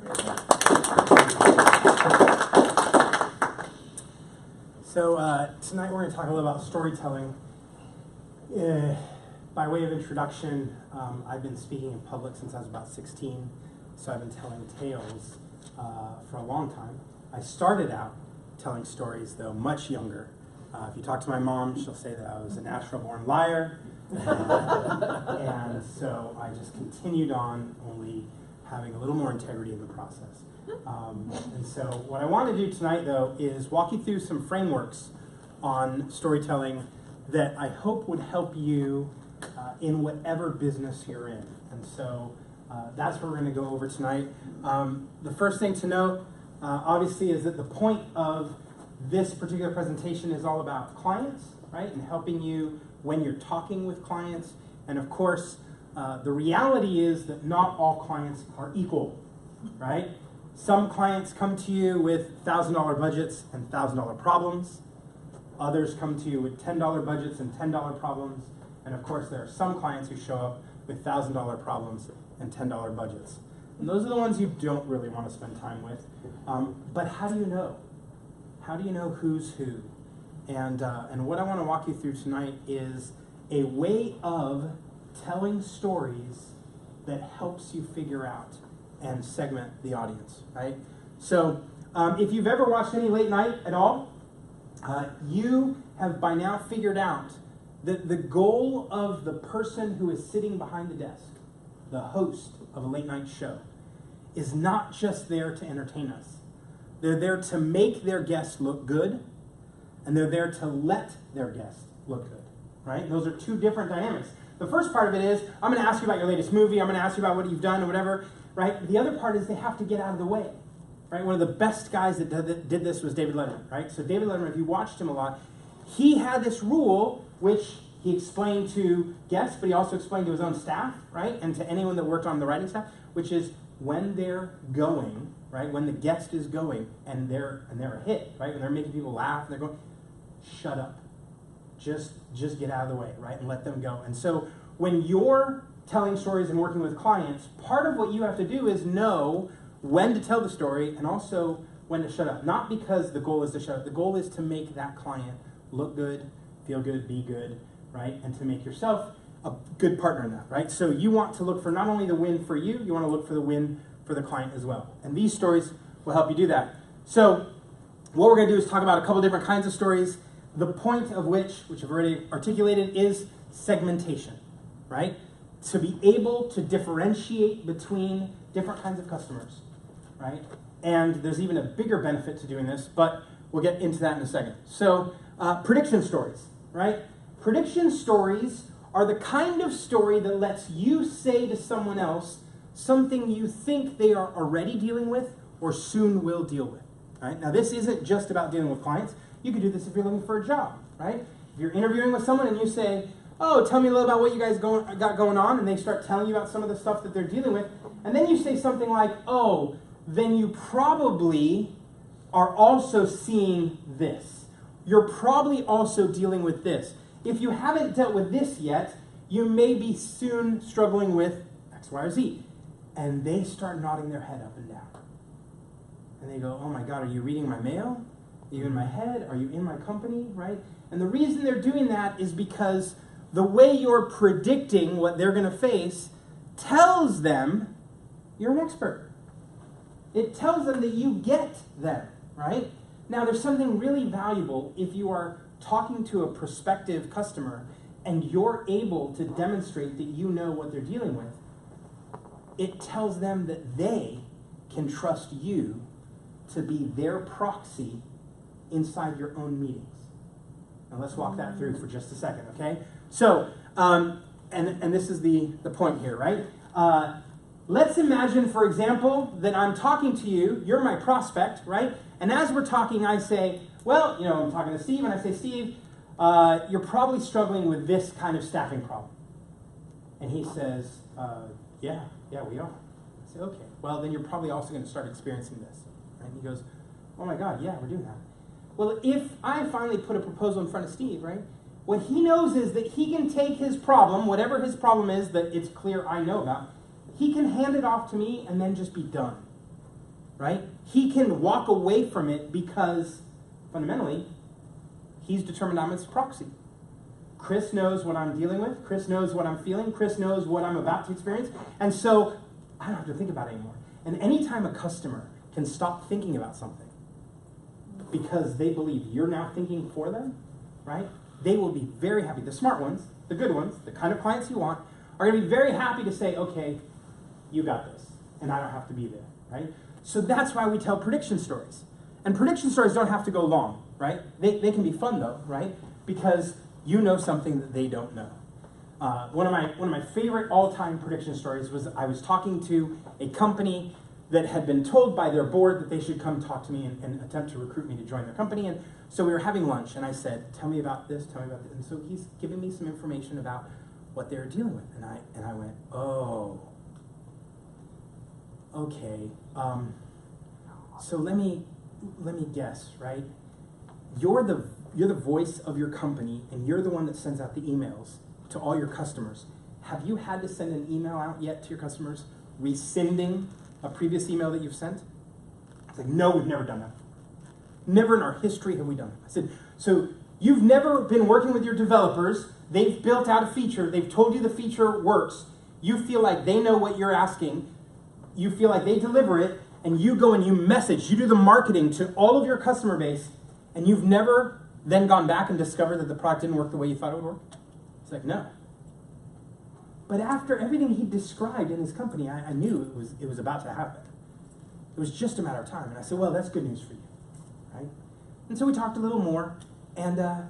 So tonight we're going to talk a little about storytelling. By way of introduction, I've been speaking in public since I was about 16, so I've been telling tales for a long time. I started out telling stories, though, much younger. If you talk to my mom, she'll say that I was a natural-born liar, and so I just continued on, only having a little more integrity in the process. And so what I want to do tonight, though, is walk you through some frameworks on storytelling that I hope would help you in whatever business you're in. And so that's what we're going to go over tonight. The first thing to note, obviously, is that the point of this particular presentation is all about clients, right, and helping you when you're talking with clients. And of course, the reality is that not all clients are equal, right? Some clients come to you with $1,000 budgets and $1,000 problems. Others come to you with $10 budgets and $10 problems. And of course, there are some clients who show up with $1,000 problems and $10 budgets. And those are the ones you don't really want to spend time with. But how do you know? How do you know who's who? And what I want to walk you through tonight is a way of telling stories that helps you figure out and segment the audience, right? So if you've ever watched any late night at all, you have by now figured out that the goal of the person who is sitting behind the desk, the host of a late night show, is not just there to entertain us. They're there to make their guests look good, and they're there to let their guests look good, right? Those are two different dynamics. The first part of it is, I'm going to ask you about your latest movie, I'm going to ask you about what you've done or whatever, right? The other part is they have to get out of the way, right? One of the best guys that did this was David Letterman, right? So David Letterman, if you watched him a lot, he had this rule which he explained to guests, but he also explained to his own staff, right? And to anyone that worked on the writing staff, which is when they're going, right? When the guest is going and they're a hit, right? When they're making people laugh and they're going, shut up. Just get out of the way, right? And let them go. And so when you're telling stories and working with clients, part of what you have to do is know when to tell the story and also when to shut up. Not because the goal is to shut up. The goal is to make that client look good, feel good, be good, right? And to make yourself a good partner in that, right? So you want to look for not only the win for you, you want to look for the win for the client as well. And these stories will help you do that. So what we're going to do is talk about a couple different kinds of stories, the point of which I've already articulated, is segmentation, right? To be able to differentiate between different kinds of customers, right? And there's even a bigger benefit to doing this, but we'll get into that in a second. So prediction stories, right? Prediction stories are the kind of story that lets you say to someone else something you think they are already dealing with or soon will deal with, right? Now, this isn't just about dealing with clients. You could do this if you're looking for a job, right? If you're interviewing with someone and you say, oh, tell me a little about what you guys got going on, and they start telling you about some of the stuff that they're dealing with, and then you say something like, oh, then you probably are also seeing this. You're probably also dealing with this. If you haven't dealt with this yet, you may be soon struggling with X, Y, or Z. And they start nodding their head up and down. And they go, oh my God, are you reading my mail? Are you in my head? Are you in my company, right? And the reason they're doing that is because the way you're predicting what they're going to face tells them you're an expert. It tells them that you get them, right? Now, there's something really valuable if you are talking to a prospective customer and you're able to demonstrate that you know what they're dealing with. It tells them that they can trust you to be their proxy inside your own meetings. Now let's walk that through for just a second, okay? So, and this is the point here, right? Let's imagine, for example, that I'm talking to you, you're my prospect, right? And as we're talking, I say, well, I'm talking to Steve, and I say, Steve, you're probably struggling with this kind of staffing problem. And he says, yeah, we are. I say, okay, well, then you're probably also going to start experiencing this. And he goes, oh my God, yeah, we're doing that. Well, if I finally put a proposal in front of Steve, right, what he knows is that he can take his problem, whatever his problem is that it's clear I know about, he can hand it off to me and then just be done. right? He can walk away from it because, fundamentally, he's determined I'm his proxy. Chris knows what I'm dealing with. Chris knows what I'm feeling. Chris knows what I'm about to experience. And so I don't have to think about it anymore. And anytime a customer can stop thinking about something because they believe you're now thinking for them, right? They will be very happy. The smart ones, the good ones, the kind of clients you want, are going to be very happy to say, okay, you got this, and I don't have to be there, right? So that's why we tell prediction stories. And prediction stories don't have to go long, right? They can be fun though, right? Because you know something that they don't know. One of my favorite all-time prediction stories was I was talking to a company that had been told by their board that they should come talk to me and attempt to recruit me to join their company. And so we were having lunch, and I said, tell me about this, tell me about this. And so he's giving me some information about what they were dealing with. And I went, oh, okay. So let me guess, right? You're the voice of your company, and you're the one that sends out the emails to all your customers. Have you had to send an email out yet to your customers rescinding a previous email that you've sent? It's like, no, we've never done that. Never in our history have we done it. I said, so you've never been working with your developers. They've built out a feature. They've told you the feature works. You feel like they know what you're asking. You feel like they deliver it, and you go and you message. You do the marketing to all of your customer base, and you've never then gone back and discovered that the product didn't work the way you thought it would work? It's like, no. But after everything he described in his company, I knew it was about to happen. It was just a matter of time. And I said, well, that's good news for you, right? And so we talked a little more, and the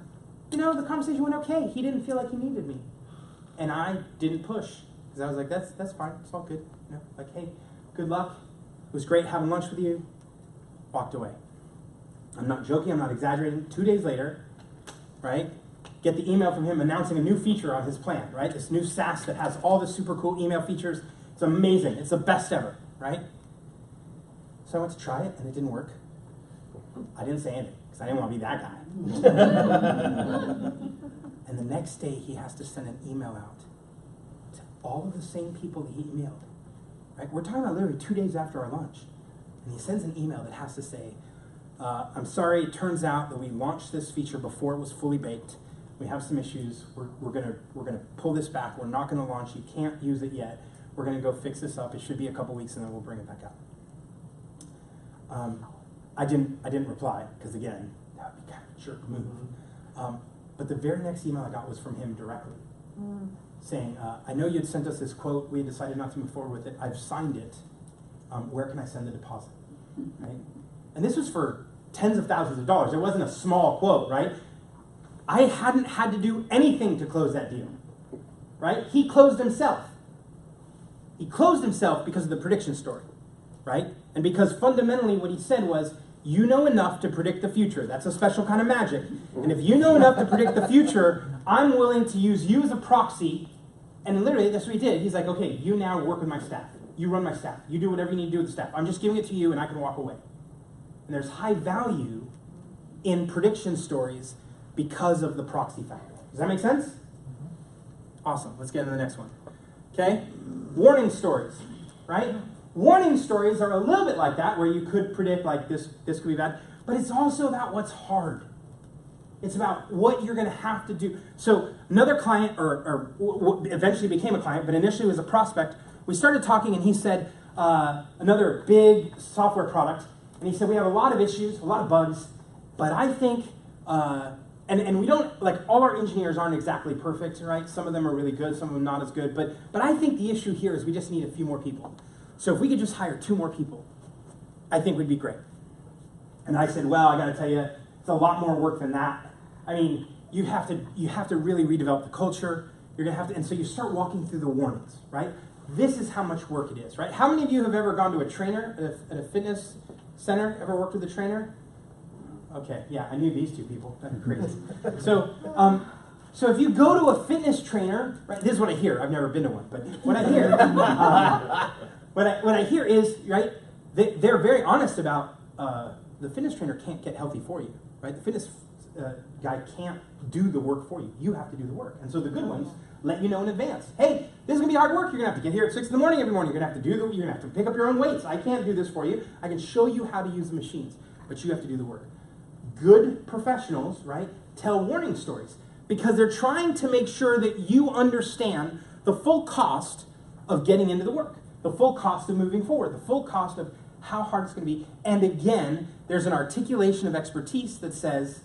conversation went okay. He didn't feel like he needed me. And I didn't push, because I was like, that's fine, it's all good. Like, hey, good luck. It was great having lunch with you. Walked away. I'm not joking, I'm not exaggerating. 2 days later, right, get the email from him announcing a new feature on his plan, right? This new SaaS that has all the super cool email features. It's amazing. It's the best ever, right? So I went to try it, and it didn't work. I didn't say anything, because I didn't want to be that guy. And the next day, he has to send an email out to all of the same people that he emailed. Right? We're talking about literally 2 days after our lunch. And he sends an email that has to say, I'm sorry, it turns out that we launched this feature before it was fully baked. We have some issues. We're gonna pull this back. We're not gonna launch. You can't use it yet. We're gonna go fix this up. It should be a couple weeks, and then we'll bring it back out. I didn't reply, because again, that would be kind of a jerk move. But the very next email I got was from him directly, saying, I know you had sent us this quote. We decided not to move forward with it. I've signed it. Where can I send the deposit? Right? And this was for tens of thousands of dollars. It wasn't a small quote, right? I hadn't had to do anything to close that deal, right? He closed himself. He closed himself because of the prediction story, right? And because fundamentally what he said was, you know enough to predict the future. That's a special kind of magic. And if you know enough to predict the future, I'm willing to use you as a proxy. And literally, that's what he did. He's like, okay, you now work with my staff. You run my staff. You do whatever you need to do with the staff. I'm just giving it to you, and I can walk away. And there's high value in prediction stories because of the proxy factor. Does that make sense? Awesome. Let's get into the next one. Okay? Warning stories, right? Warning stories are a little bit like that, where you could predict, like, this could be bad. But it's also about what's hard. It's about what you're going to have to do. So another client, or eventually became a client, but initially was a prospect, we started talking, and he said, another big software product, and he said, we have a lot of issues, a lot of bugs, but I think, and we don't, like, all our engineers aren't exactly perfect, right? Some of them are really good, some of them not as good, but I think the issue here is we just need a few more people. So if we could just hire 2 more people, I think would be great. And I said, well, I got to tell you, it's a lot more work than that. I mean, you have to really redevelop the culture. You're going to have to, and so you start walking through the warnings, right? This is how much work it is, right? How many of you have ever gone to a trainer at a fitness center? Ever worked with a trainer? Okay, yeah, I knew these 2 people. That'd be crazy. So if you go to a fitness trainer, right? This is what I hear. I've never been to one, but what I hear, what I hear is, right? They're very honest about the fitness trainer can't get healthy for you, right? The fitness guy can't do the work for you. You have to do the work. And so the good ones let you know in advance. Hey, this is gonna be hard work. You're gonna have to get here at 6 in the morning every morning. You're gonna have to you're gonna have to pick up your own weights. I can't do this for you. I can show you how to use the machines, but you have to do the work. Good professionals, right, tell warning stories because they're trying to make sure that you understand the full cost of getting into the work, the full cost of moving forward, the full cost of how hard it's going to be. And again, there's an articulation of expertise that says,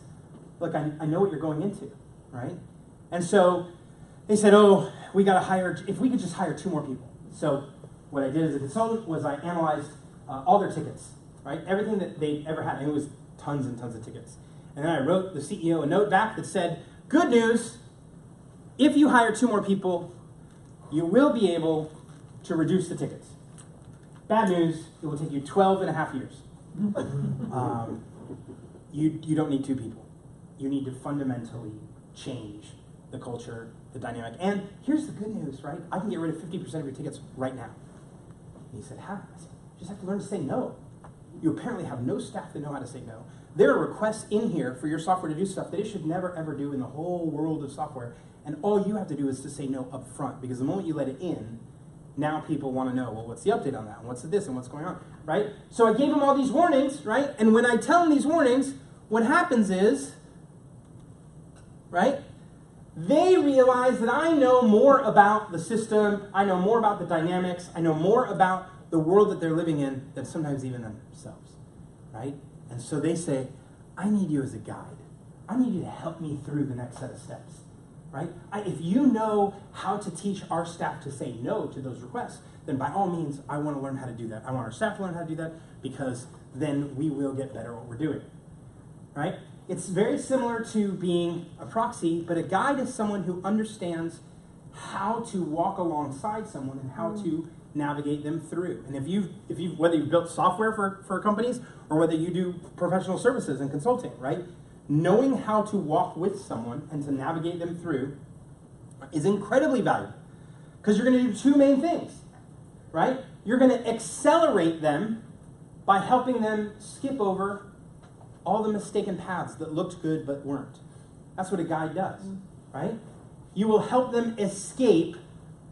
look, I know what you're going into, right? And so they said, oh, we got to hire, if we could just hire 2 more people. So what I did as a consultant was I analyzed all their tickets, right? Everything that they ever had, and it was tons and tons of tickets. And then I wrote the CEO a note back that said, good news, if you hire 2 more people, you will be able to reduce the tickets. Bad news, it will take you 12 and a half years. You don't need 2 people. You need to fundamentally change the culture, the dynamic. And here's the good news, right? I can get rid of 50% of your tickets right now. And he said, how? I said, you just have to learn to say no. You apparently have no staff that know how to say no. There are requests in here for your software to do stuff that it should never ever do in the whole world of software. And all you have to do is to say no up front, because the moment you let it in, now people want to know, well, what's the update on that? And what's this and what's going on, right? So I gave them all these warnings, right? And when I tell them these warnings, what happens is, right, they realize that I know more about the system, I know more about the dynamics, I know more about the world that they're living in than sometimes even themselves, right? And so they say, I need you as a guide. I need you to help me through the next set of steps, right? If you know how to teach our staff to say no to those requests, then by all means, I want to learn how to do that. I want our staff to learn how to do that because then we will get better at what we're doing, right? It's very similar to being a proxy, but a guide is someone who understands how to walk alongside someone and how to navigate them through. And whether you've built software for companies or whether you do professional services and consulting, right? Knowing how to walk with someone and to navigate them through is incredibly valuable because you're going to do 2 main things, right? You're going to accelerate them by helping them skip over all the mistaken paths that looked good but weren't. That's what a guide does, right? You will help them escape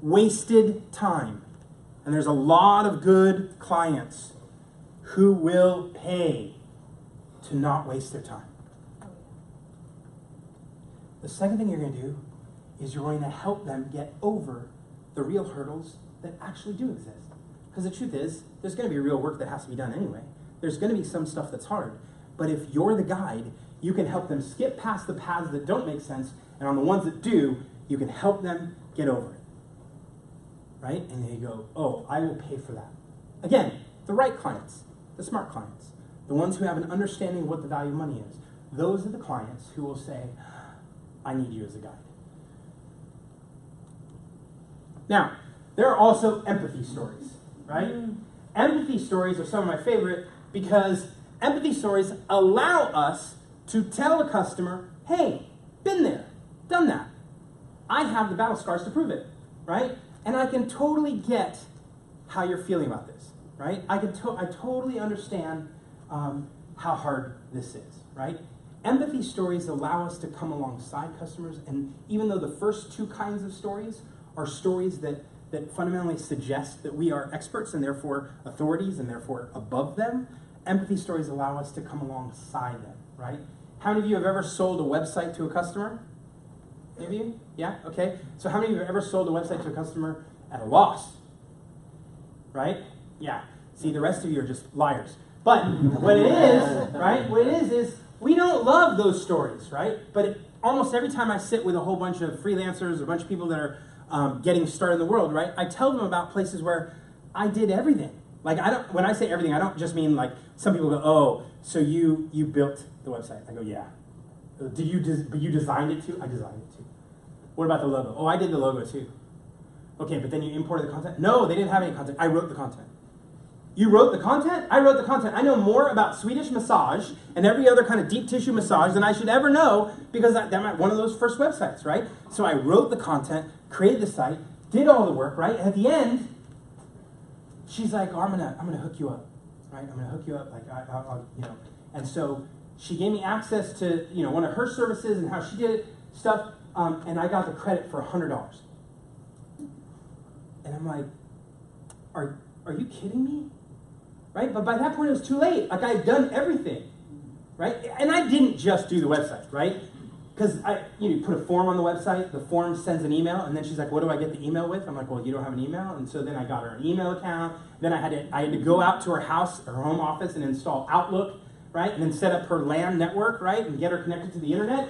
wasted time. And there's a lot of good clients who will pay to not waste their time. The second thing you're going to do is you're going to help them get over the real hurdles that actually do exist. Because the truth is, there's going to be real work that has to be done anyway. There's going to be some stuff that's hard. But if you're the guide, you can help them skip past the paths that don't make sense, and on the ones that do, you can help them get over it. Right? And they go, oh, I will pay for that. Again, the right clients, the smart clients, the ones who have an understanding of what the value of money is. Those are the clients who will say, I need you as a guide. Now, there are also empathy stories, right? Empathy stories are some of my favorite because empathy stories allow us to tell a customer, hey, been there, done that. I have the battle scars to prove it, right? And I can totally get how you're feeling about this, right? I totally understand how hard this is, right? Empathy stories allow us to come alongside customers, and even though the first 2 kinds of stories are stories that fundamentally suggest that we are experts and therefore authorities and therefore above them, empathy stories allow us to come alongside them, right? How many of you have ever sold a website to a customer? Any of you? Yeah? Okay. So how many of you have ever sold a website to a customer at a loss? Right? Yeah. See, the rest of you are just liars. But what it is, right? What it is we don't love those stories, right? But almost every time I sit with a whole bunch of freelancers, a bunch of people that are getting started in the world, right? I tell them about places where I did everything. Like when I say everything, I don't just mean like some people go, oh, so you built the website. I go, yeah. But you designed it too? I designed it too. What about the logo? Oh, I did the logo too. Okay, but then you imported the content? No, they didn't have any content. I wrote the content. You wrote the content? I wrote the content. I know more about Swedish massage and every other kind of deep tissue massage than I should ever know because that might one of those first websites, right? So I wrote the content, created the site, did all the work, right? And at the end, she's like, oh, I'm gonna hook you up, right? I'm gonna hook you up, like I'll. And so she gave me access to one of her services and how she did stuff, and I got the credit for $100. And I'm like, are you kidding me? Right? But by that point, it was too late. Like, I'd done everything, right? And I didn't just do the website, right? Because you put a form on the website, the form sends an email, and then she's like, what do I get the email with? I'm like, well, you don't have an email. And so then I got her an email account. Then I had to go out to her house, her home office, and install Outlook, right? And then set up her LAN network, right? And get her connected to the internet.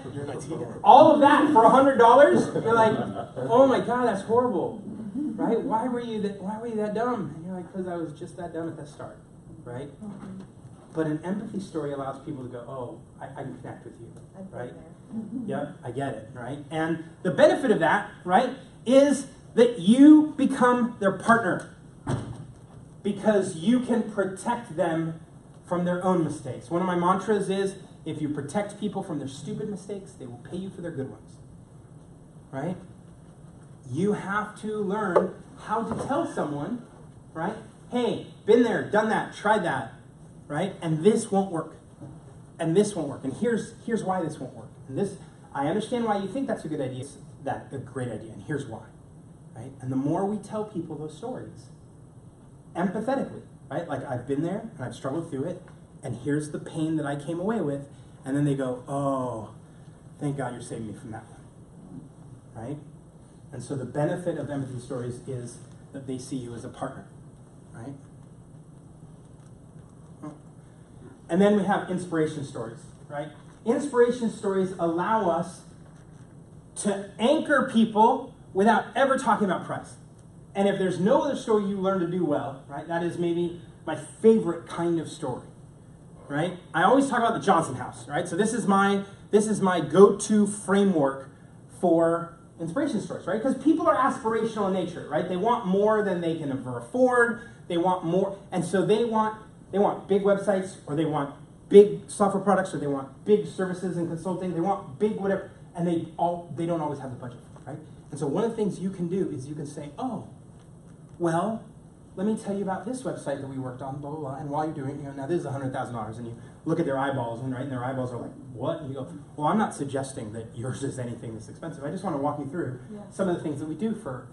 All of that for $100? You're like, oh my God, that's horrible, right? Why were you that dumb? And you're like, because I was just that dumb at the start, right? But an empathy story allows people to go, oh, I can connect with you, right? Yep, I get it, right? And the benefit of that, right, is that you become their partner because you can protect them from their own mistakes. One of my mantras is, if you protect people from their stupid mistakes, they will pay you for their good ones, right? You have to learn how to tell someone, right, hey, been there, done that, tried that, right? And this won't work. And this won't work. And here's why this won't work. And this, I understand why you think that's a good idea. That's a great idea, and here's why, right? And the more we tell people those stories, empathetically, right? Like, I've been there, and I've struggled through it, and here's the pain that I came away with, and then they go, oh, thank God you're saving me from that one, right? And so the benefit of empathy stories is that they see you as a partner, right? And then we have inspiration stories, right? Inspiration stories allow us to anchor people without ever talking about price. And if there's no other story you learn to do well, right, that is maybe my favorite kind of story, right? I always talk about the Johnson House, right? So this is my go-to framework for inspiration stories, right? Because people are aspirational in nature, right? They want more than they can ever afford. They want more, and so they want big websites, or they want big software products, or they want big services and consulting. They want big whatever, and they don't always have the budget, right? And so one of the things you can do is you can say, oh, well, let me tell you about this website that we worked on, blah, blah, blah. And while you're doing it, now this is $100,000, and you look at their eyeballs, and right, and their eyeballs are like, what? And you go, well, I'm not suggesting that yours is anything that's expensive. I just want to walk you through some of the things that we do for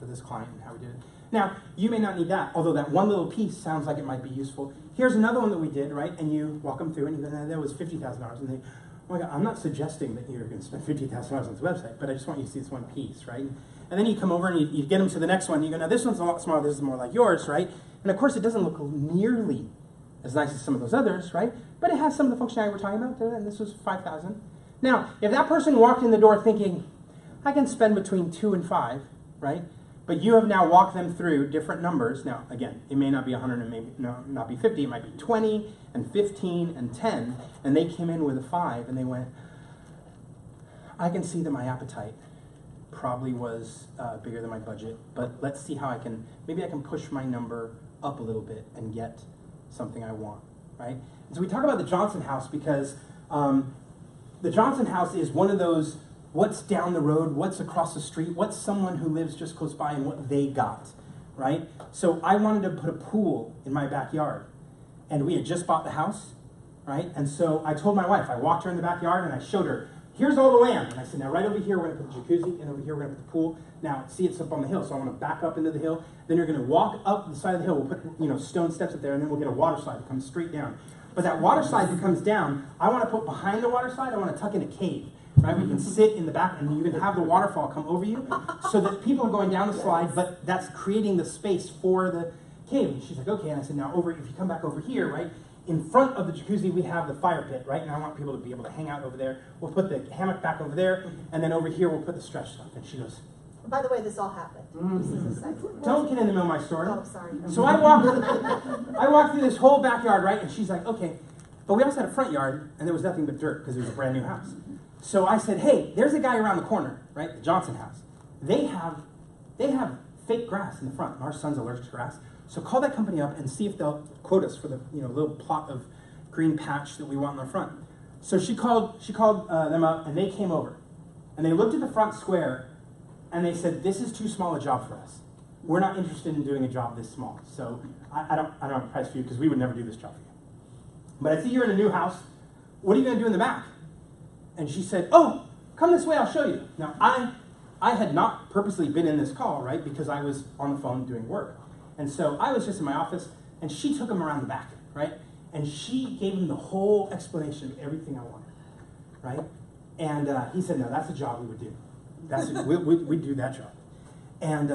this client and how we did it. Now, you may not need that, although that one little piece sounds like it might be useful. Here's another one that we did, right? And you walk them through, and you go, that was $50,000. And they, oh my God, I'm not suggesting that you're going to spend $50,000 on this website, but I just want you to see this one piece, right? And then you come over and you get them to the next one. And you go, now this one's a lot smaller. This is more like yours, right? And of course, it doesn't look nearly as nice as some of those others, right? But it has some of the functionality we're talking about. And this was $5,000. Now, if that person walked in the door thinking, I can spend between 2 and 5, right? But you have now walked them through different numbers. Now, again, it may not be 100 and maybe not be 50. It might be 20 and 15 and 10. And they came in with a 5, and they went, I can see that my appetite probably was bigger than my budget, but let's see how maybe I can push my number up a little bit and get something I want, right? And so we talk about the Johnson House because the Johnson House is one of those, what's down the road, what's across the street, what's someone who lives just close by and what they got, right? So I wanted to put a pool in my backyard, and we had just bought the house, right? And so I told my wife, I walked her in the backyard and I showed her, here's all the land. And I said, now right over here, we're going to put the jacuzzi, and over here, we're going to put the pool. Now, see, it's up on the hill, so I want to back up into the hill. Then you're going to walk up the side of the hill. We'll put, stone steps up there, and then we'll get a water slide that comes straight down. But that water slide that comes down, I want to put behind the water slide, I want to tuck in a cave, right? We can sit in the back, and you can have the waterfall come over you so that people are going down the slide, but that's creating the space for the cave. And she's like, okay. And I said, now, if you come back over here, right? In front of the jacuzzi, we have the fire pit, right? And I want people to be able to hang out over there. We'll put the hammock back over there, and then over here, we'll put the stretch stuff. And she goes, by the way, this all happened. This is a second. Don't get in the middle of my story. Oh, sorry. So I walked through this whole backyard, right? And she's like, okay. But we also had a front yard, and there was nothing but dirt because it was a brand new house. So I said, hey, there's a guy around the corner, right? The Johnson House. They have fake grass in the front. And our son's allergic to grass. So call that company up and see if they'll quote us for the little plot of green patch that we want in the front. So she called them up, and they came over. And they looked at the front square, and they said, this is too small a job for us. We're not interested in doing a job this small. So I don't have a price for you because we would never do this job for you. But I see you're in a new house. What are you going to do in the back? And she said, oh, come this way, I'll show you. Now, I had not purposely been in this call, right? Because I was on the phone doing work. And so I was just in my office, and she took him around the back, right? And she gave him the whole explanation of everything I wanted, right? And he said, no, that's a job we would do. We'd do that job. And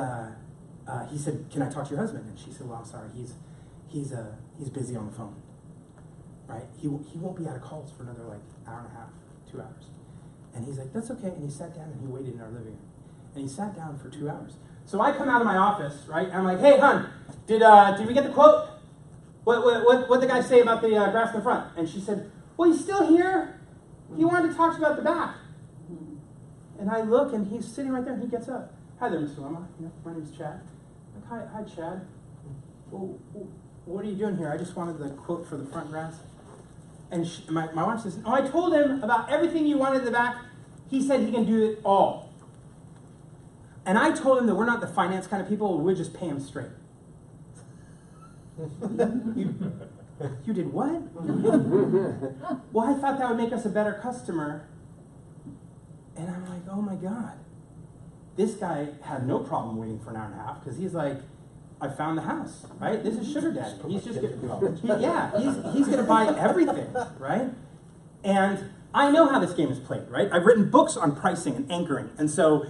he said, can I talk to your husband? And she said, well, I'm sorry, he's busy on the phone, right? He won't be out of calls for another like hour and a half, 2 hours. And he's like, that's okay. And he sat down and he waited in our living room. And he sat down for 2 hours. So I come out of my office, right? And I'm like, hey, hon, did we get the quote? What the guy say about the grass in the front? And she said, well, he's still here. He wanted to talk to you about the back. And I look, and he's sitting right there, and he gets up. Hi there, Mr. LEMA. My name's Chad. I'm like, hi, Chad. Well, what are you doing here? I just wanted the quote for the front grass. And my wife says, oh, I told him about everything you wanted in the back. He said he can do it all. And I told him that we're not the finance kind of people. We'll just pay him straight. You did what? Well, I thought that would make us a better customer. And I'm like, oh my God. This guy had no problem waiting for an hour and a half because he's like, I found the house, right? This is Sugar Daddy. He's just he's going to buy everything, right? And I know how this game is played, right? I've written books on pricing and anchoring. And so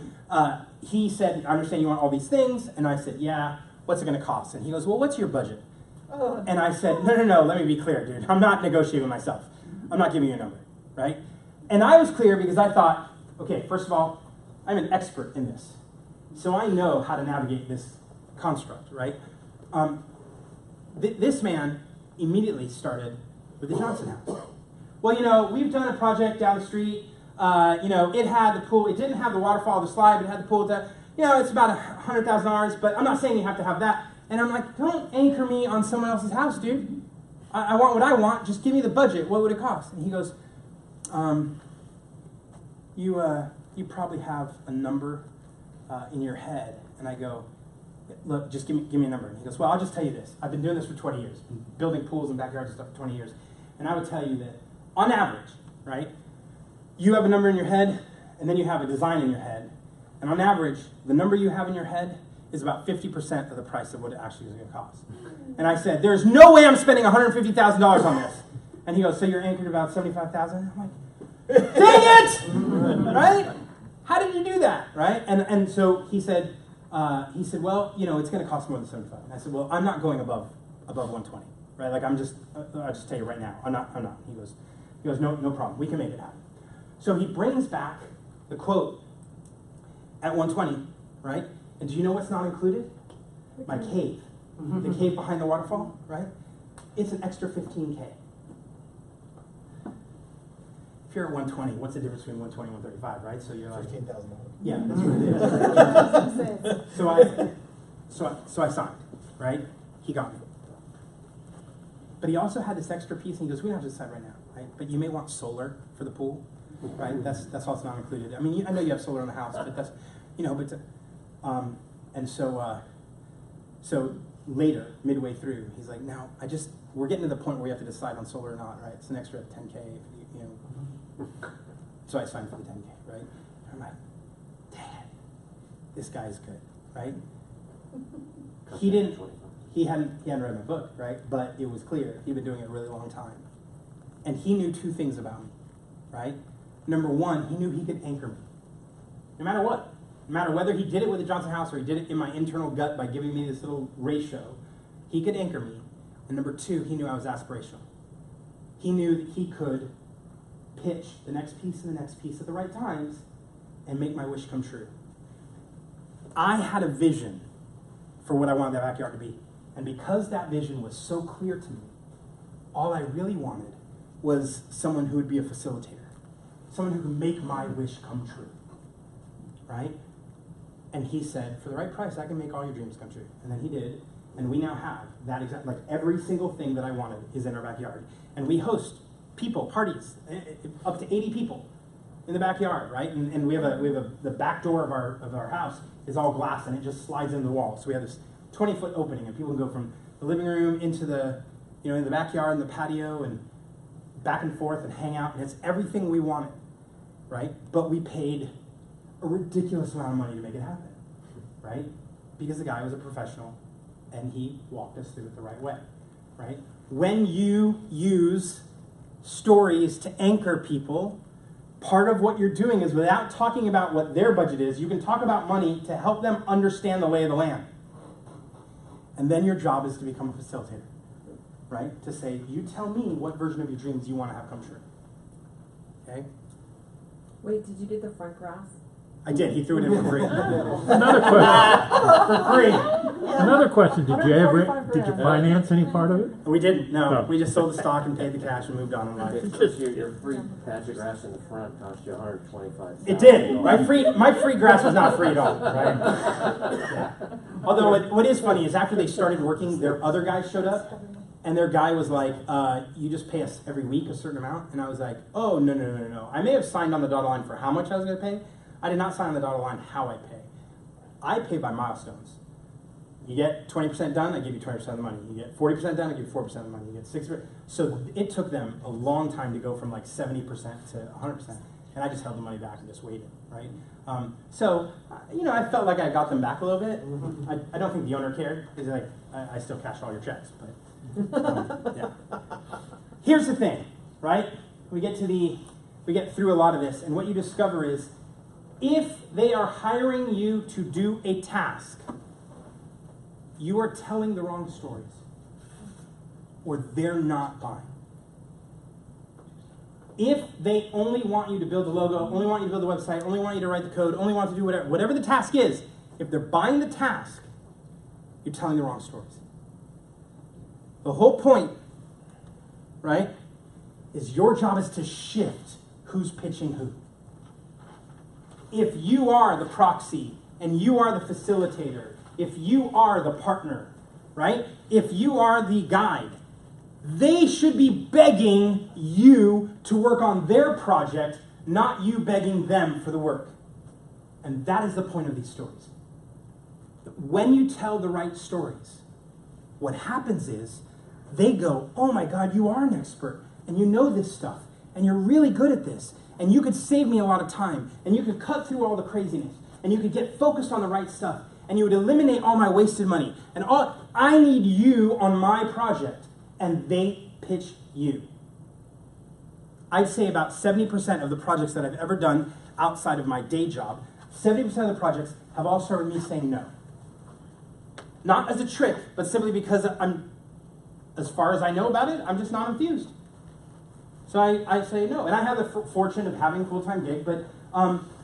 he said, I understand you want all these things. And I said, yeah, what's it going to cost? And he goes, well, what's your budget? And I said, no, let me be clear, dude. I'm not negotiating with myself. I'm not giving you a number, right? And I was clear because I thought, okay, first of all, I'm an expert in this. So I know how to navigate this construct, right? This man immediately started with the Johnson house. Well, we've done a project down the street. It had the pool. It didn't have the waterfall of the slide, but it had the pool. It's about $100,000, but I'm not saying you have to have that. And I'm like, don't anchor me on someone else's house, dude. I want what I want. Just give me the budget. What would it cost? And he goes, you probably have a number in your head. And I go, look, just give me a number. And he goes, well, I'll just tell you this. I've been doing this for 20 years. Been building pools and backyards and stuff for 20 years. And I would tell you that on average, right, you have a number in your head, and then you have a design in your head. And on average, the number you have in your head is about 50% of the price of what it actually is going to cost. And I said, there's no way I'm spending $150,000 on this. And he goes, so you're anchored about $75,000? I'm like, dang it! Right? How did you do that? Right? And so he said, well, it's going to cost more than 75. And I said, well, I'm not going above 120. Right? Like I'll just tell you right now, I'm not. He goes, no problem. We can make it happen. So he brings back the quote at 120, right? And do you know what's not included? My cave. The cave behind the waterfall, right? It's an extra 15K. If you're at 120, what's the difference between 120 and 135, right? So you're like $15,000. Yeah, that's what it is. So I signed, right? He got me. But he also had this extra piece, and he goes, we don't have to decide right now, right? But you may want solar for the pool, right? That's also not included. I mean, I know you have solar in the house, but that's, and so later, midway through, he's like, now, we're getting to the point where we have to decide on solar or not, right? It's an extra 10K, So I signed for the 10K, right? And I'm like, dang it, this guy's good, right? He hadn't read my book, right? But it was clear he'd been doing it a really long time. And he knew two things about me, right? Number one, he knew he could anchor me. No matter what. No matter whether he did it with the Johnson house or he did it in my internal gut by giving me this little ratio, he could anchor me. And number two, he knew I was aspirational. He knew that he could pitch the next piece and the next piece at the right times and make my wish come true. I had a vision for what I wanted that backyard to be. And because that vision was so clear to me, all I really wanted was someone who would be a facilitator. Someone who could make my wish come true. Right? And he said, for the right price, I can make all your dreams come true. And then he did. And we now have that exact, like every single thing that I wanted is in our backyard. And we host people, parties, up to 80 people in the backyard, right? And we have the back door of our house is all glass and it just slides into the wall. So we have this 20-foot opening and people can go from the living room into the, in the backyard and the patio and back and forth and hang out. And it's everything we wanted, right? But we paid a ridiculous amount of money to make it happen. right? Because the guy was a professional and he walked us through it the right way, right? When you use stories to anchor people, part of what you're doing is, without talking about what their budget is, you can talk about money to help them understand the lay of the land. And then your job is to become a facilitator, right? To say, you tell me what version of your dreams you want to have come true. Okay? Wait, did you get the front grass? I did. He threw it in for free. Another question. For free. Another question. Did you ever 145 did you grand. finance any part of it? We didn't. No. No. We just sold the stock and paid the cash and moved on in life. Your free patch of grass in the front cost you $125,000. It did. My free grass was not free at all, right? Yeah. Although what is funny is, after they started working, their other guys showed up, and their guy was like, you just pay us every week a certain amount. And I was like, oh, no. I may have signed on the dotted line for how much I was going to pay. I did not sign on the dotted line how I pay. I pay by milestones. You get 20% done, I give you 20% of the money. You get 40% done, I give you 4% of the money. You get 60%. So it took them a long time to go from like 70% to 100%. And I just held the money back and just waited, right? I felt like I got them back a little bit. I don't think the owner cared. He's like, I still cash all your checks, but yeah. Here's the thing, right? We get through a lot of this, and what you discover is, if they are hiring you to do a task, you are telling the wrong stories, or they're not buying. If they only want you to build the logo, only want you to build the website, only want you to write the code, only want to do whatever the task is, if they're buying the task, you're telling the wrong stories. The whole point, right, is your job is to shift who's pitching who. If you are the proxy and you are the facilitator, if you are the partner, right? If you are the guide, they should be begging you to work on their project, not you begging them for the work. And that is the point of these stories. When you tell the right stories, what happens is they go, oh my God, you are an expert and you know this stuff and you're really good at this. And you could save me a lot of time, and you could cut through all the craziness, and you could get focused on the right stuff, and you would eliminate all my wasted money. And I need you on my project, and they pitch you. I'd say about 70% of the projects that I've ever done outside of my day job, 70% of the projects have all started with me saying no. Not as a trick, but simply because as far as I know about it, I'm just not enthused. So I say no, and I have the fortune of having a full-time gig, but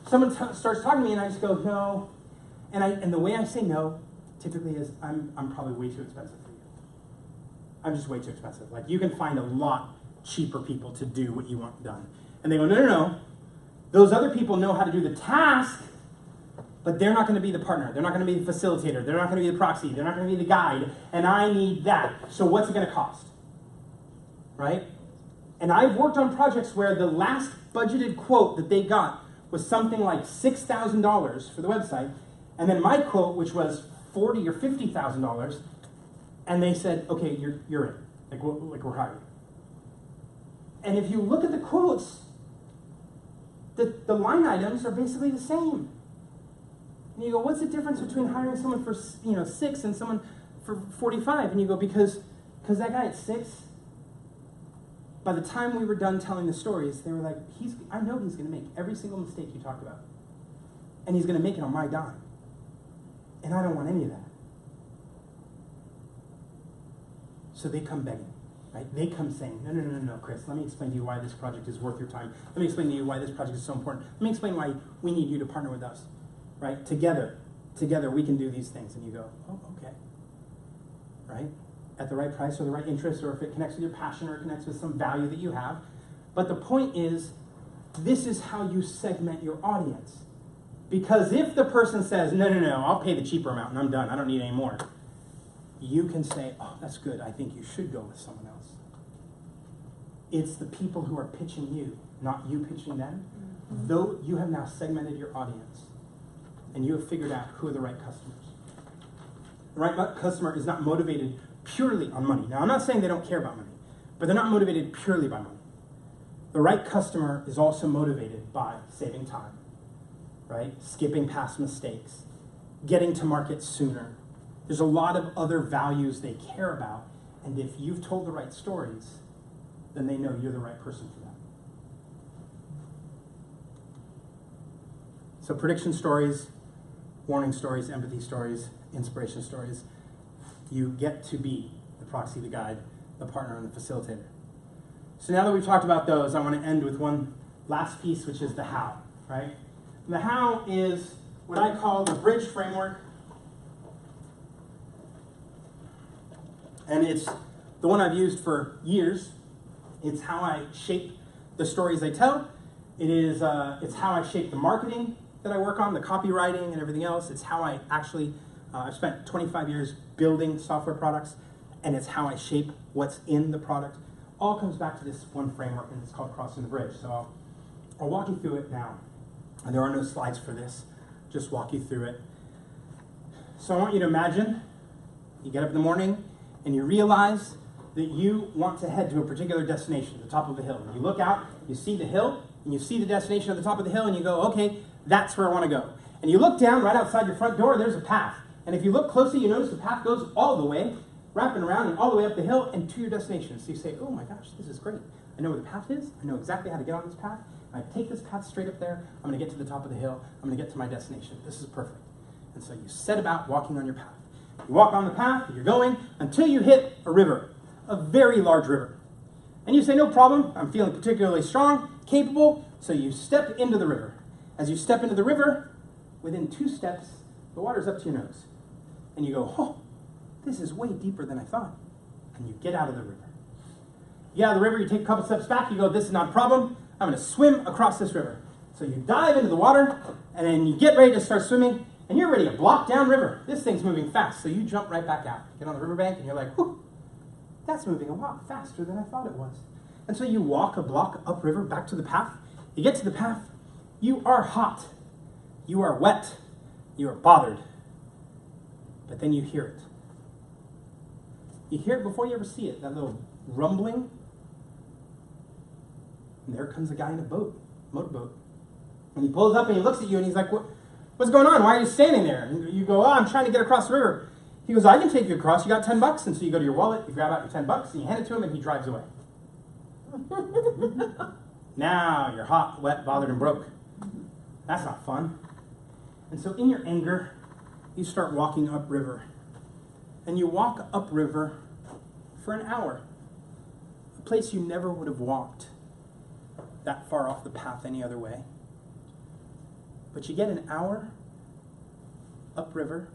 someone starts talking to me and I just go, no, and the way I say no typically is, I'm probably way too expensive for you. I'm just way too expensive. Like, you can find a lot cheaper people to do what you want done. And they go, no. Those other people know how to do the task, but they're not going to be the partner. They're not going to be the facilitator. They're not going to be the proxy. They're not going to be the guide, and I need that. So what's it going to cost? Right? And I've worked on projects where the last budgeted quote that they got was something like $6,000 for the website, and then my quote, which was $40,000 or $50,000, and they said, okay, you're in. Like we're hired. And if you look at the quotes, the line items are basically the same. And you go, what's the difference between hiring someone for 6 and someone for 45? And you go, because that guy at 6. By the time we were done telling the stories, they were like, I know he's going to make every single mistake you talked about. And he's going to make it on my dime. And I don't want any of that. So they come begging, right? They come saying, no, Chris, let me explain to you why this project is worth your time. Let me explain to you why this project is so important. Let me explain why we need you to partner with us, right? Together we can do these things. And you go, oh, okay, right? At the right price or the right interest, or if it connects with your passion or it connects with some value that you have. But the point is, this is how you segment your audience. Because if the person says, no, I'll pay the cheaper amount and I'm done, I don't need any more, you can say, oh, that's good, I think you should go with someone else. It's the people who are pitching you, not you pitching them. Though you have now segmented your audience and you have figured out who are the right customers. The right customer is not motivated purely on money. Now, I'm not saying they don't care about money, but they're not motivated purely by money. The right customer is also motivated by saving time, right? Skipping past mistakes, getting to market sooner. There's a lot of other values they care about, and if you've told the right stories, then they know you're the right person for them. So prediction stories, warning stories, empathy stories, inspiration stories. You get to be the proxy, the guide, the partner, and the facilitator. So now that we've talked about those, I want to end with one last piece, which is the how, right? And the how is what I call the bridge framework. And it's the one I've used for years. It's how I shape the stories I tell. It's how I shape the marketing that I work on, the copywriting and everything else. It's how I actually, I've spent 25 years building software products, and it's how I shape what's in the product. All comes back to this one framework, and it's called Crossing the Bridge. So I'll walk you through it now. And there are no slides for this, just walk you through it. So I want you to imagine you get up in the morning and you realize that you want to head to a particular destination, the top of a hill. And you look out, you see the hill, and you see the destination at the top of the hill, and you go, okay, that's where I want to go. And you look down right outside your front door, there's a path. And if you look closely, you notice the path goes all the way, wrapping around and all the way up the hill and to your destination. So you say, oh my gosh, this is great. I know where the path is. I know exactly how to get on this path. I take this path straight up there. I'm going to get to the top of the hill. I'm going to get to my destination. This is perfect. And so you set about walking on your path. You walk on the path, you're going until you hit a river, a very large river. And you say, no problem. I'm feeling particularly strong, capable. So you step into the river. As you step into the river, within 2 steps, the water's up to your nose. And you go, oh, this is way deeper than I thought. And you get out of the river. You get out of the river, you take a couple steps back, you go, this is not a problem. I'm going to swim across this river. So you dive into the water, and then you get ready to start swimming, and you're already a block down river. This thing's moving fast, so you jump right back out. Get on the riverbank, and you're like, whew, that's moving a lot faster than I thought it was. And so you walk a block upriver back to the path. You get to the path. You are hot. You are wet. You are bothered. But then you hear it. You hear it before you ever see it, that little rumbling. And there comes a guy in a boat, motorboat. And he pulls up and he looks at you and he's like, what's going on? Why are you standing there? And you go, oh, I'm trying to get across the river. He goes, I can take you across. You got $10. And so you go to your wallet, you grab out your $10, and you hand it to him, and he drives away. Now you're hot, wet, bothered, and broke. That's not fun. And so in your anger, you start walking upriver. And you walk upriver for an hour. A place you never would have walked that far off the path any other way. But you get an hour upriver,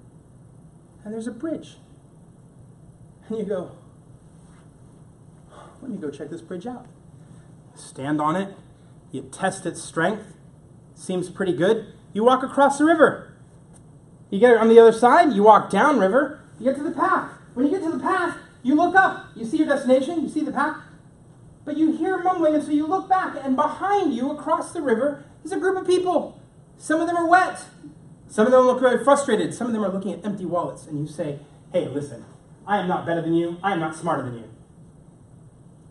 and there's a bridge. And you go, let me go check this bridge out. Stand on it, you test its strength, seems pretty good. You walk across the river. You get it on the other side, you walk down river, you get to the path. When you get to the path, you look up, you see your destination, you see the path, but you hear mumbling, and so you look back, and behind you, across the river, is a group of people. Some of them are wet. Some of them look very frustrated. Some of them are looking at empty wallets, and you say, hey, listen, I am not better than you. I am not smarter than you.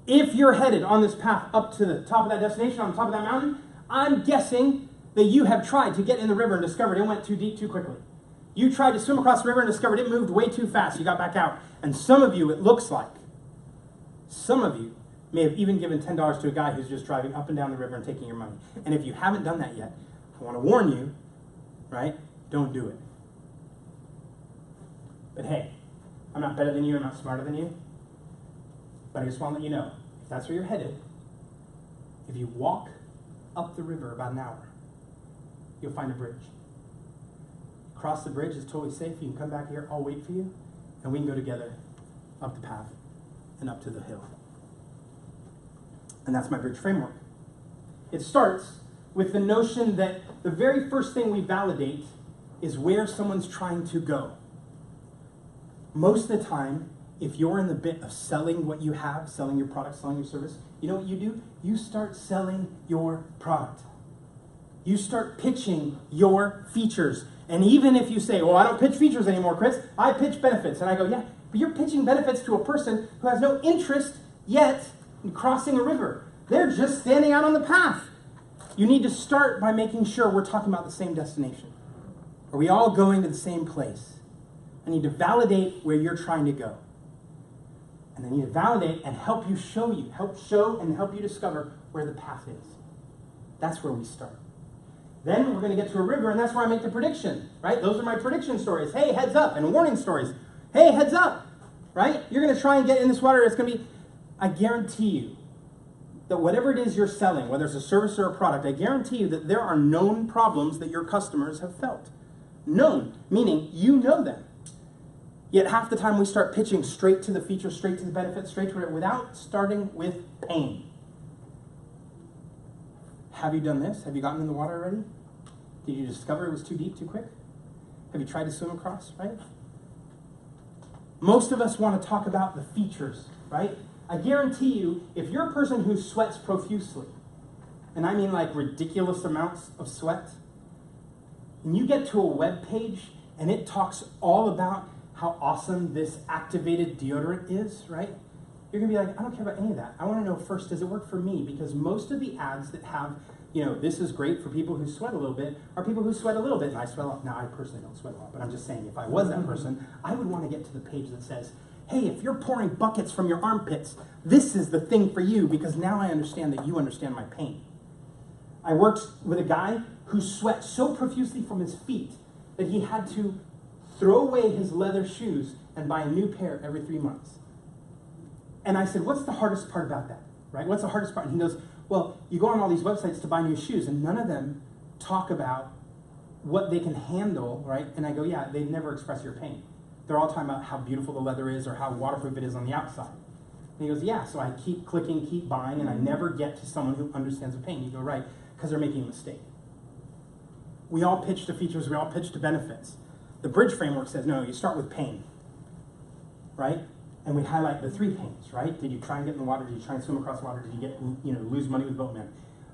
If you're headed on this path up to the top of that destination, on the top of that mountain, I'm guessing that you have tried to get in the river and discovered it went too deep too quickly. You tried to swim across the river and discovered it moved way too fast. You got back out. And some of you, it looks like, some of you may have even given $10 to a guy who's just driving up and down the river and taking your money. And if you haven't done that yet, I want to warn you, right? Don't do it. But hey, I'm not better than you, I'm not smarter than you. But I just want to let you know, if that's where you're headed, if you walk up the river about an hour, you'll find a bridge. Cross the bridge is totally safe. You can come back here, I'll wait for you, and we can go together up the path and up to the hill. And that's my bridge framework. It starts with the notion that the very first thing we validate is where someone's trying to go. Most of the time, if you're in the bit of selling what you have, selling your product, selling your service, you know what you do? You start selling your product. You start pitching your features. And even if you say, well, I don't pitch features anymore, Chris, I pitch benefits. And I go, yeah, but you're pitching benefits to a person who has no interest yet in crossing a river. They're just standing out on the path. You need to start by making sure we're talking about the same destination. Are we all going to the same place? I need to validate where you're trying to go. And I need to validate and help show and help you discover where the path is. That's where we start. Then we're going to get to a river, and that's where I make the prediction, right? Those are my prediction stories. Hey, heads up, and warning stories. Hey, heads up, right? You're going to try and get in this water. It's going to be, I guarantee you that whatever it is you're selling, whether it's a service or a product, I guarantee you that there are known problems that your customers have felt. Known, meaning you know them. Yet half the time we start pitching straight to the feature, straight to the benefit, straight to it, without starting with pain. Have you done this? Have you gotten in the water already? Did you discover it was too deep, too quick? Have you tried to swim across, right? Most of us want to talk about the features, right? I guarantee you, if you're a person who sweats profusely, and I mean like ridiculous amounts of sweat, and you get to a web page and it talks all about how awesome this activated deodorant is, right? You're going to be like, I don't care about any of that. I want to know first, does it work for me? Because most of the ads that have, this is great for people who sweat a little bit, are people who sweat a little bit, and I sweat a lot. Now, I personally don't sweat a lot, but I'm just saying, if I was that person, I would want to get to the page that says, hey, if you're pouring buckets from your armpits, this is the thing for you, because now I understand that you understand my pain. I worked with a guy who sweat so profusely from his feet that he had to throw away his leather shoes and buy a new pair every 3 months. And I said, what's the hardest part about that, right? What's the hardest part? And he goes, well, you go on all these websites to buy new shoes, and none of them talk about what they can handle, right? And I go, yeah, they never express your pain. They're all talking about how beautiful the leather is or how waterproof it is on the outside. And he goes, yeah, so I keep clicking, keep buying, and I never get to someone who understands the pain. You go, right, because they're making a mistake. We all pitch to features, we all pitch to benefits. The bridge framework says, no, you start with pain, right? And we highlight the 3 pains, right? Did you try and get in the water? Did you try and swim across the water? Did you get, lose money with boatmen?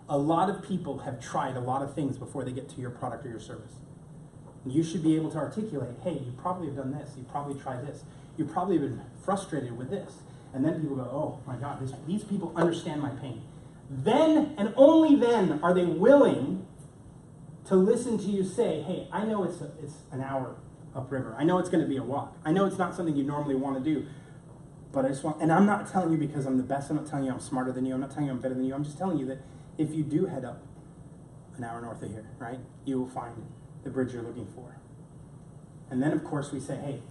A lot of people have tried a lot of things before they get to your product or your service. You should be able to articulate, hey, you probably have done this. You probably tried this. You probably have been frustrated with this. And then people go, oh my God, these people understand my pain. Then, and only then, are they willing to listen to you say, hey, I know it's an hour upriver. I know it's going to be a walk. I know it's not something you normally want to do. But I just want, and I'm not telling you because I'm the best. I'm not telling you I'm smarter than you. I'm not telling you I'm better than you. I'm just telling you that if you do head up an hour north of here, right, you will find the bridge you're looking for. And then, of course, we say, hey,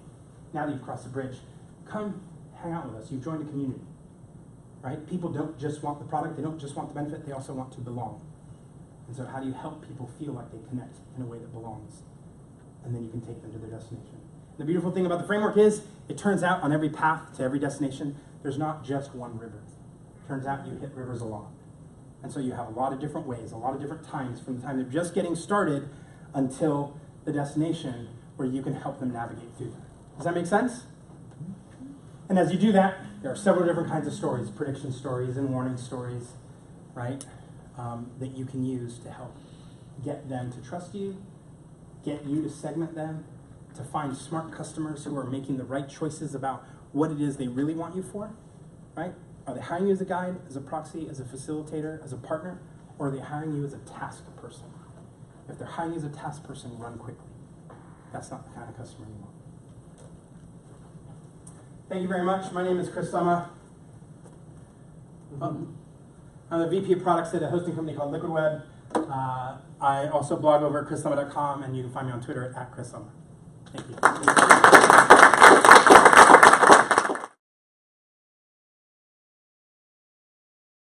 now that you've crossed the bridge, come hang out with us. You've joined a community, right? People don't just want the product. They don't just want the benefit. They also want to belong. And so how do you help people feel like they connect in a way that belongs? And then you can take them to their destination. The beautiful thing about the framework is it turns out on every path to every destination, there's not just one river. It turns out you hit rivers a lot. And so you have a lot of different ways, a lot of different times from the time they're just getting started until the destination where you can help them navigate through that. Does that make sense? And as you do that, there are several different kinds of stories, prediction stories and warning stories, right, that you can use to help get them to trust you, get you to segment them, to find smart customers who are making the right choices about what it is they really want you for, right? Are they hiring you as a guide, as a proxy, as a facilitator, as a partner, or are they hiring you as a task person? If they're hiring you as a task person, run quickly. That's not the kind of customer you want. Thank you very much. My name is Chris Summa. I'm the VP of Products at a hosting company called Liquid Web. I also blog over at chrissumma.com, and you can find me on Twitter at ChrisSumma. Thank you.